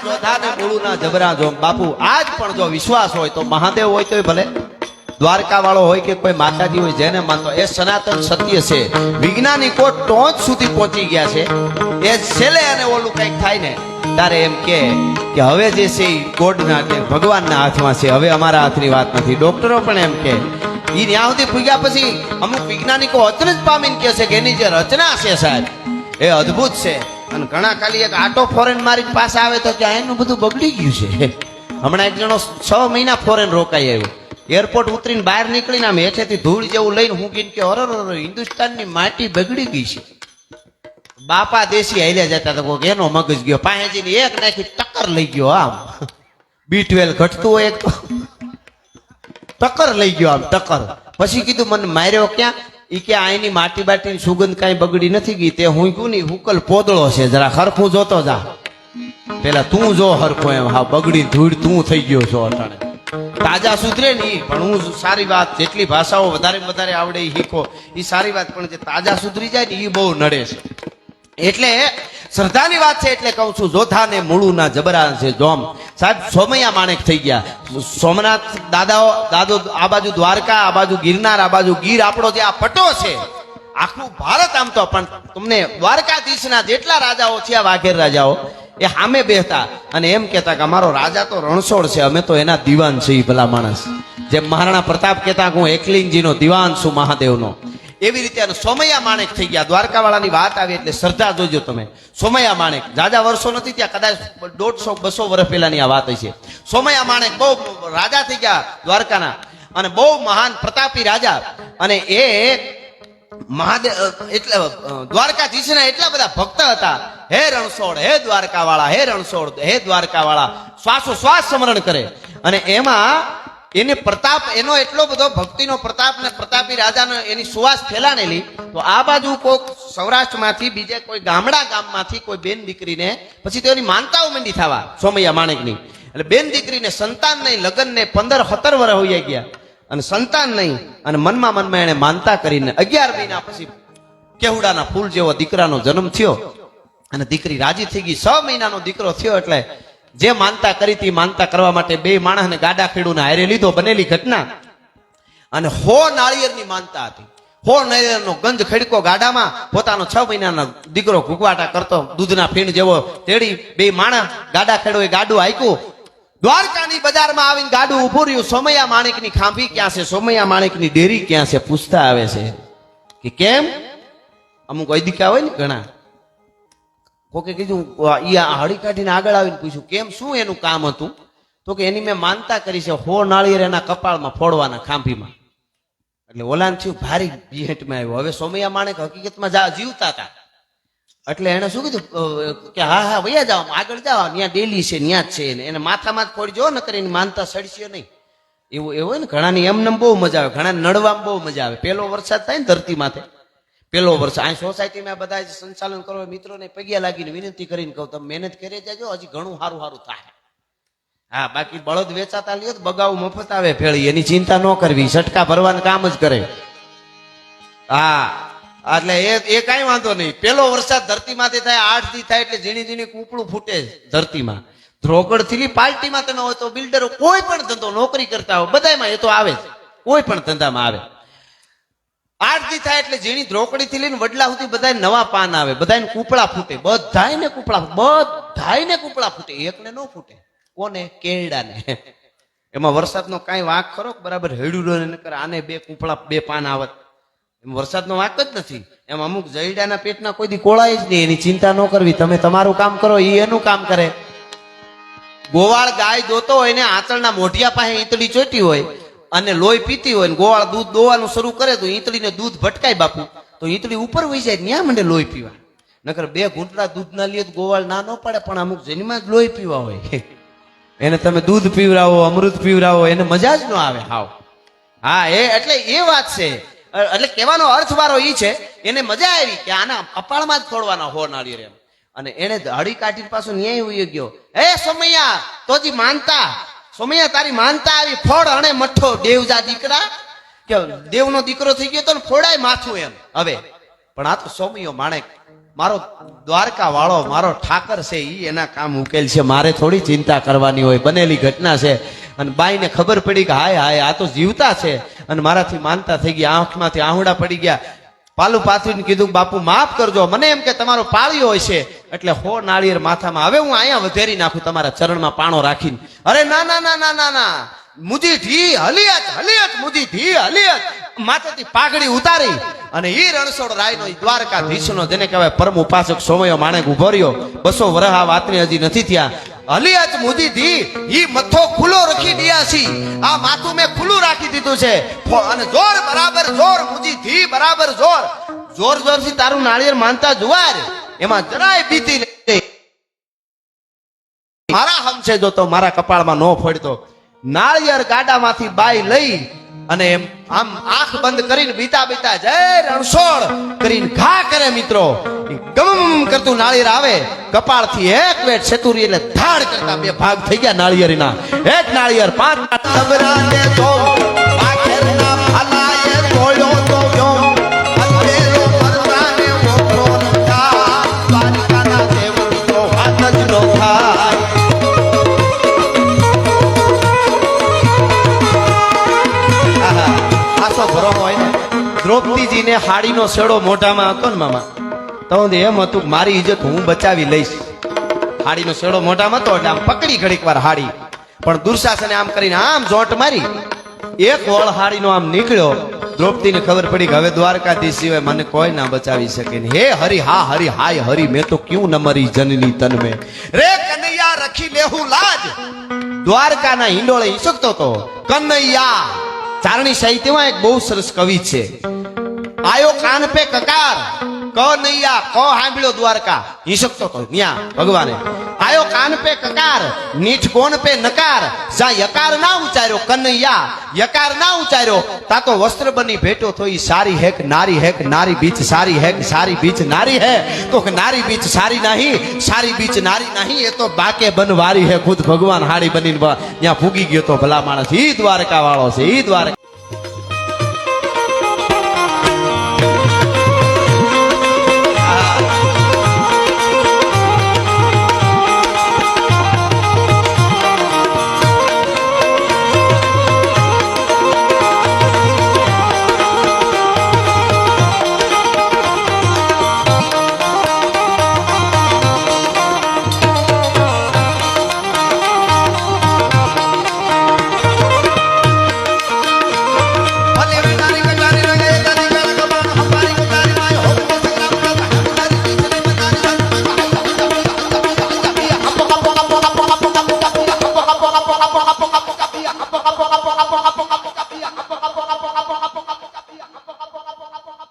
જોધા ને મૂળુના જબરા જોમ. બાપુ આજ પણ જો વિશ્વાસ હોય તો મહાદેવ હોય તોય ભલે, દ્વારકા વાળો હોય કે કોઈ માતાજી હોય, જેને માનતો એ સનાતન સત્ય છે. વૈજ્ઞાનિકો ટોચ સુધી પહોંચી ગયા છે. એ છેલ્લે અને ઓલું કંઈક થાય ને તારે એમ કે હવે જે છે એ ગોડના કે ભગવાનના હાથમાં છે, હવે અમારા હાથની વાત નથી. ડોક્ટરો પણ એમ કે ઈ ત્યાં સુધી પૂગ્યા પછી અમુક વૈજ્ઞાનિકો અચરજ પામીને કહે છે કે એની જે રચના છે સાહેબ એ અદ્ભુત છે. અને ઘણા ખાલી એક આટો ફોરેન મારીને પાછા આવે તો ત્યાં એનું બધું બગડી ગયું છે. હમણાં એક જણો 6 મહિના ફોરેન રોકાઈ આવ્યો. એરપોર્ટ ઉતરીને બહાર નીકળીને આમ હેઠેથી ધૂળ જેવું લઈને હું કહીને કે અરે હિન્દુસ્તાનની માટી બગડી ગઈ છે. બાપા દેશી હાલ્યા જતા તો કોક એનો મગજ ગયો, પાહેજીને એક નાખી ટક્કર લઈ ગયો. આમ B12 ઘટતું હોય એક તો ટક્કર લઈ ગયો, આમ ટક્કર. પછી કીધું મને માર્યો ક્યાં? ઈ કે આની માટી બાટીની સુગંધ કાંઈ બગડી નથી ગઈ, તે હું કું ની હુકલ પોદળો છે, જરા હરખું જોતો જા. પેલા તું જો હરખું એમ, હા બગડી ધૂળ તું થઈ ગયો છો અટાણે. તાજા સુધરે ને ઈ પણ હું સારી વાત, જેટલી ભાષાઓ વધારે વધારે આવડે એ શીખો એ સારી વાત, પણ જે તાજા સુધરી જાય ને એ બહુ નડે છે. એટલે શ્રદ્ધાની વાત છે. એટલે કહું છું જોધા ને મૂળુના જબરા છે જોમ. સાહેબ સોમૈયા માણેક થઈ ગયા. સોમનાથ દાદો આ બાજુ દ્વારકા, આ બાજુ ગિરનાર, આ બાજુ ગીર, આપણો જે આ પટ્ટો છે આખું ભારત. આમ તો પણ તમને દ્વારકાધીશના જેટલા રાજાઓ છે, વાઘેર રાજાઓ, એ સામે બેહતા અને એમ કહેતા કે અમારો રાજા તો રણછોડ છે, અમે તો એના દીવાન છીએ. ભલા માણસ, જેમ મહારાણા પ્રતાપ કહેતા હું એકલિંગજીનો દીવાન છું મહાદેવનો, એવી રીતે સોમૈયા માણેક થઈ ગયા. દ્વારકા વાળાની વાત આવી એટલે શ્રદ્ધા જોજો તમે. સોમૈયા માણેક જાજા વર્ષો નથી ત્યાં, કદાચ 150-200 વર્ષ પહેલાની આ વાત છે. સોમૈયા માણેક બહુ રાજા થઈ ગયા દ્વારકાના, અને બહુ મહાન પ્રતાપી રાજા. અને એ મહાદેવ એટલે દ્વારકાધીશના એટલા બધા ભક્ત હતા. હે રણછોડ, હે દ્વારકા વાળા, હે રણછોડ, હે દ્વારકા વાળા, શ્વાસોશ્વાસ સ્મરણ કરે. અને એમાં એને પ્રતાપ, એનો એટલો બધો ભક્તિનો પ્રતાપ ને પ્રતાપી રાજાનો એની સુવાસ ફેલાણેલી. તો આ બાજુ કોઈક સૌરાષ્ટ્રમાંથી બીજે કોઈ ગામમાંથી કોઈ બેન દીકરીને પછી તેની માનતાઓ મંડી થવા સોમૈયા માણેકની. એટલે બેન દીકરીને સંતાન નહીં, લગ્ન ને 15-17 વર્ષ હોઈ ગયા અને સંતાન નહીં. અને મનમાં એને માનતા કરીને 11 મહિના પછી કેહુડાના ફૂલ જેવો દીકરાનો જન્મ થયો અને દીકરી રાજી થઈ ગઈ. 6 મહિનાનો દીકરો થયો એટલે જે માનતા કરી હતી માનતા કરવા માટે બે માણસને ગાડા ખેડૂને હારે લીધો. બનેલી ઘટના. અને 100 નાળિયેરની માનતા હતી. 100 નાળિયેરનો ગંજ ખેડકો ગાડામાં પોતાનો 6 મહિનાનો દીકરો ઘૂંઘવાટા કરતો, દૂધના ફીણ જેવો તેડી બે માણસ ગાડા ખેડો એ ગાડું હાંક્યું. દ્વારકાની બજારમાં આવીને ગાડું ઉભું રહ્યું. સોમૈયા માણેકની ખાંભી ક્યાં છે, સોમૈયા માણેકની ડેરી ક્યાં છે પૂછતા આવે છે કે કેમ? અમુક વૈદિકા હોય ને ઘણા, કોકે કીધું હળી કાઢીને આગળ આવીને પૂછ્યું કેમ, શું એનું કામ હતું? તો કે એની મેં માનતા કરી છે 100 નાળિયેર એના કપાળમાં ફોડવાના ખાંભીમાં. એટલે ઓલાન થયું ભારી ભેટમાં આવ્યો. હવે સોમૈયા માણેક હકીકતમાં જીવતા હતા એટલે એને શું કીધું કે હા વૈયા જાઓ, આગળ જાઓ, ત્યાં ડેલી છે, ત્યાં જ છે. એને માથામાં જ ફોડજો ન કરીને માનતા સડશે નહીં. એવું હોય ને ઘણાની એમને બહુ મજા આવે, ઘણા નડવામાં બહુ મજા આવે. પેલો વરસાદ થાય ને ધરતી માથે, પેલો વરસાદ આ સોસાયટીમાં બધા સંચાલન કરવા મિત્રોને પગ્યા લાગીને વિનંતી કરીને કહું તમે મહેનત કરી જાજો, હજી ઘણું સારું થાય. હા બાકી બળદ વેચાતા લ્યો તો બગાવ મફત આવે ભેળી, એની ચિંતા ન કરવી, છટકા ભરવાનું કામ જ કરે. હા એટલે એ કઈ વાંધો નહીં. પેલો વરસાદ ધરતીમાંથી થાય 8 દી થાય એટલે ઝીણી ઝીણી કૂપળું ફૂટે ધરતીમાં. ધ્રોગડ થી પાર્ટીમાં તમે હોય તો બિલ્ડરો કોઈ પણ ધંધો નોકરી કરતા હોય બધામાં એ તો આવે જ, કોઈ પણ ધંધામાં આવે. 8 દી થાય એટલે ઝીણી ધ્રોકડી થી લઈને વડલા સુધી બધા નવા પાન આવે, બધાને કૂપળા ફૂટે, બધાને કૂપળા ફૂટે, એકને ન ફૂટે. કોને? કેળડાને. એમાં વરસાદનો કાંઈ વાંક ખરો? બરાબર હેડું આને 2 કૂપળા 2 પાન આવત, એમ વરસાદનો વાંક જ નથી. એમ અમુક જઈડાના પેટના કોઈ દી કોળાય જ નહીં, એની ચિંતા ન કરવી. તમે તમારું કામ કરો, એ એનું કામ કરે. ગોવાળ ગાય દોતો હોય ને આંચળના મોઢિયા પાસે ઈંતળી ચોટી હોય અને લોહી પીતી હોય, ગોવાળ દૂધ દોવાનું શરૂ કરે તો ઈંતળીને દૂધ ભટકાય બાપુ, તો ઈંતળી ઉપર વહી જાય, ન્યા મંડે લોહી પીવા. નકર 2 ઘૂંટડા દૂધ ના લે તો ગોવાળ ના ન પડે, પણ અમુક જન્મમાં જ લોહી પીવા હોય. એને તમે દૂધ પીવરાવો, અમૃત પીવરાવો, એને મજા જ ન આવે હાવ. હા એટલે એ વાત છે. એટલે કહેવાનો અર્થ વાળો ઈ છે, એને મજા આવી કે આના કપાળમાં જ ફોડવાના 100 નાળિયેર એમ. અને એને હળી કાઢી પાછો ન્યાય ઉઈ ગયો. હે સોમૈયા તોજી માનતા, સોમૈયા તારી માનતા આવી, ફોડ અણે મઠ્ઠો દેવજા દીકરા, કે દેવનો દીકરો થઈ ગયો તો ફોડાય માથું એમ. હવે પણ આ તો સોમૈયો માણેક મારો દ્વારકા વાળો મારો ઠાકર છે ઈ એના કામ ઉકેલ છે, મારે થોડી ચિંતા કરવાની હોય. બનેલી ઘટના છે અને બાઈને ખબર પડી કે હાય હાય આ તો જીવતા છે અને મારાથી માનતા થઈ ગયા, આંખમાંથી આહુડા પડી ગયા. પાલું પાથરીને કીધું બાપુ માફ કરજો, મને એમ કે તમારો પાળ્યો હોય છે એટલે 100 નાળિયેર માથામાં, હવે હું અહીંયા વધેરી નાખું તમારા ચરણમાં પાણો રાખીને. અરે ના ના ના ના ના ના, મુજી ધી હલિયત હલિયત, મુજી ધી હલિયત. માથેથી પાઘડી ઉતારી અને ઈ રણછોડ રાયનો દ્વારકાધીશનો જેને કહેવાય પરમ ઉપાસક સોમયો માણેક ઉભો રહ્યો. 200 વર્ષ આ વાતની હજી નથી થયા. હલિયત મુજી ધી, ઈ મથો ખુલ્લો રાખી દિયા છી, આ માથું મેં ખુલ્લું રાખી દીધું છે અને જોર બરાબર જોર, મુજી ધી બરાબર જોર. જોર જોરથી તારું નાળિયેર માનતા જુવાર, એમાં જરાય બીતી નહીં. મારા હમશે જો તો મારા કપાળમાં નો ફોડતો. નાળિયેર ગાડામાંથી બાઈ લઈ અને એમ આમ આંખ બંધ કરીને બીતા બીતા જય રણછોડ કરીને ઘા કરે મિત્રો. ગમ કરતું નાળિયેર આવે કપાળથી એક વેટ સેતુરી એટલે ધાડ કરતા 2 ભાગ થઈ ગયા નાળિયેરના. એક નાળિયેર 5 તબરાને તો આખેરના ફલાએ તોડ્યો તો યોમ અંધેરો પરવાને ઓખો નતા, દ્વારકાના દેવનો તો હાથ જ નો થાય. આસો ભરો હોય ને, દ્રૌપદીજીને હાડીનો છેડો મોઢામાં હતો ને મામા, તો એમ હતું કે મારી ઇજ્જત હું બચાવી લઈશ. હાડીનો છેડો મોઢામાં હતો એટલે આમ પકડી ઘડીક વાર હાડી, પણ દુર્શાસને આમ કરીને આમ જોંટ મારી, એક વળ હાડીનો આમ નીકળ્યો. દ્રૌપદીને ખબર પડી કે હવે દ્વારકાધીશ સિવાય મને કોઈ ના બચાવી શકે ને. હે હરી હા હરી હાય હરી, મેં તો ક્યું ન મરી જનની તન મેં રે કનૈયા રખી લેહું લાજ. દ્વારકાના હિંડોળે ઈસકતો તો કનૈયા. ચારણી સાહિત્યમાં એક બહુ સરસ કવિ છે, આયો કાન પે કકાર, કનૈયા ક સાંભળ્યો દ્વારકા ઈસકતો તો ન્યા ભગવાને. આયો કાન પે કકાર, નીઠ કોણ પે નકાર, જા યકાર ના ઉચાર્યો કનૈયા, યકાર ના ઉચાર્યો તા તો વસ્ત્ર બની ભેટો થોઈ. સારી હેક નારી હેક, નારી બીચ સારી હેક, સારી બીચ નારી હે તો કે નારી બીચ સારી નહીં, સારી બીચ નારી નહીં, એ તો બાકે બનવારી હે. ખુદ ભગવાન હાડી બનીને ત્યાં ફૂગી ગયો તો ભલા માણસ. ઈ દ્વારકા વાળો છે, ઈ દ્વારકા.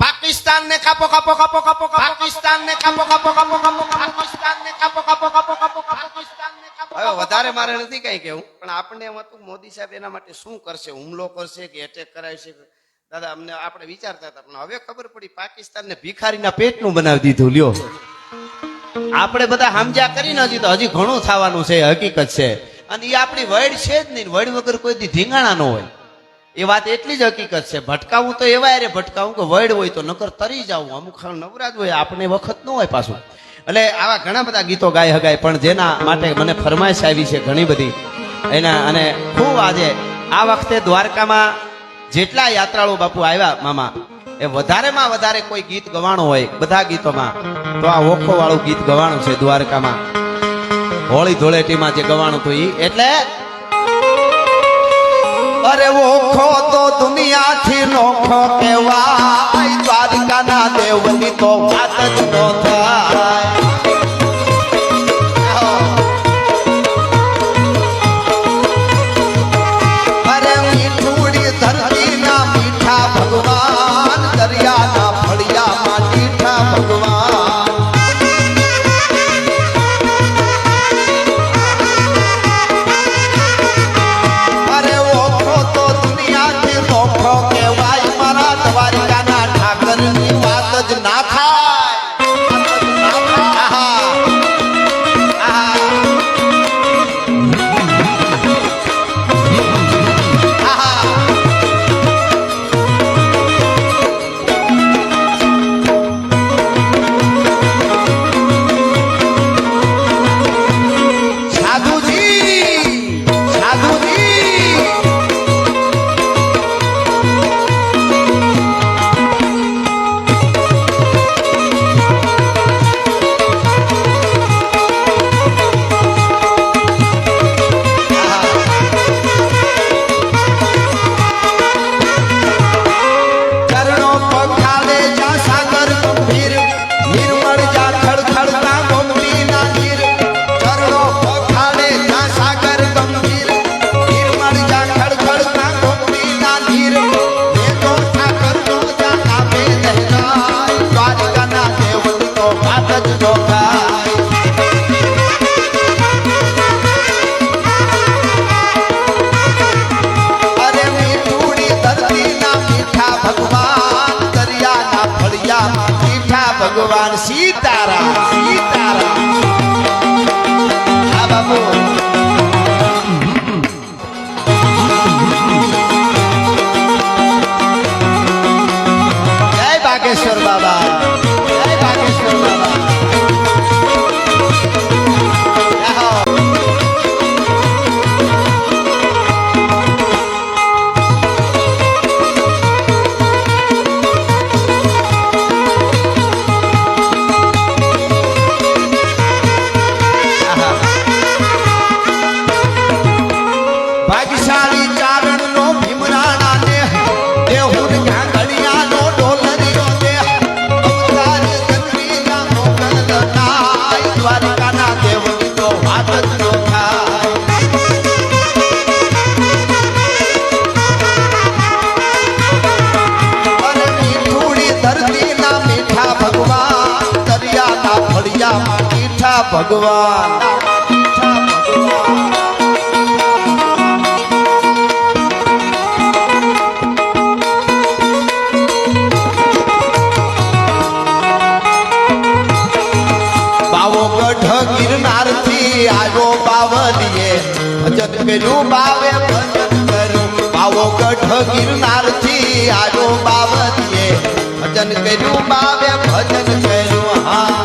પાકિસ્તાન ને કાપો કાપો કાપો કાપો, પાકિસ્તાન ને કાપો કાપો કાપો કાપો, પાકિસ્તાન ને કાપો કાપો કાપો કાપો, પાકિસ્તાન ને કાપો. હવે વધારે મારે નથી કઈ કેવું, પણ આપણને એમ હતું મોદી સાહેબ એના માટે શું કરશે, હુમલો કરશે કે એટેક કરાવશે. દાદા અમને આપણે વિચારતા હતા, પણ હવે ખબર પડી પાકિસ્તાન ને ભિખારીના પેટનું બનાવી દીધું. લ્યો આપણે બધા સમજ્યા કરીને હજી ઘણું થવાનું છે, હકીકત છે. અને એ આપણી વડ છે જ નહીં, વડ વગર કોઈ દી ધીંગાણા ન હોય. એ વાત એટલી જ હકીકત છે. ભટકાવું તો એવા રે ભટકાવું કે વડ હોય તો નકર તરી જાવું, અમુક નવરાજ હોય, આપણે વખત ન હોય પાછું. એટલે આવા ઘણા બધા ગીતો ગાય હગાય, પણ જેના માટે મને ફરમાઈશ આવી છે ઘણી બધી એના. અને ખૂબ આજે આ વખતે દ્વારકામાં જેટલા યાત્રાળુ બાપુ આવ્યા મામા, એ વધારેમાં વધારે કોઈ ગીત ગવાણું હોય બધા ગીતોમાં તો આ ઓખો વાળું ગીત ગવાણું છે દ્વારકામાં. હોળી ધૂળેટીમાં જે ગવાણું હતું ઈ એટલે અરે ઓખો તો દુનિયાથી નોખો કહેવાય, દ્વારકાના દેવની તો વાત જ નો થાય. અરે મીઠુડી ધરતીના મીઠા ભગવાન, દરિયાના ફળિયામાં મીઠા ભગવાન. અરે ઓખો તો દુનિયાથી નોખો કહેવાય, મારા દ્વારકાના ભગવાન સીતારામ સીતારામ. હા બાપુ જય બાગેશ્વર બાબા જય બાગેશ્વર બાબા. ભાગ્યશાળી ચારણનો ભીમરાણા ને દેહુર ગાંગડિયાનો ડોલરિયો દે અવતાર ચક્રીના મોગલ દનાય દ્વારકાના દેવની તો વાત જ ન થાય. અરે મીઠુડી ધરતીના મીઠા ભગવાન દરિયાના ફળિયામાં મીઠા ભગવાન ગિરનાર થી આવ્યો બાવલીએ ભજન કર્યું બાવે ભજન કર્યું. બાવો ગઢ ગિરનાર થી આવ્યો બાવલીએ ભજન કર્યું બાવે ભજન કર્યું. હા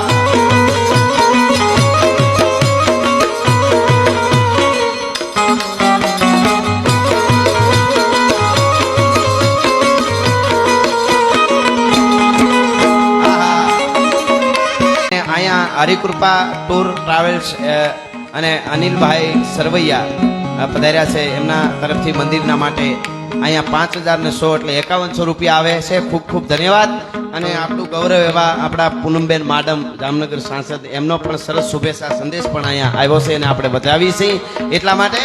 અહીંયા હરિકૃપા ટૂર ટ્રાવેલ્સ અને અનિલભાઈ સરવૈયા પધાર્યા છે. એમના તરફથી મંદિરના માટે અહીંયા 5000 એટલે 5100 રૂપિયા આવે છે. ખૂબ ખૂબ ધન્યવાદ. અને આપણું ગૌરવ એવા આપણા પૂનમબેન માડમ જામનગર સાંસદ એમનો પણ સરસ શુભેચ્છા સંદેશ પણ અહીંયા આવ્યો છે અને આપણે વધાવી છીએ. એટલા માટે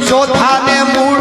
ચોથાને મૂળ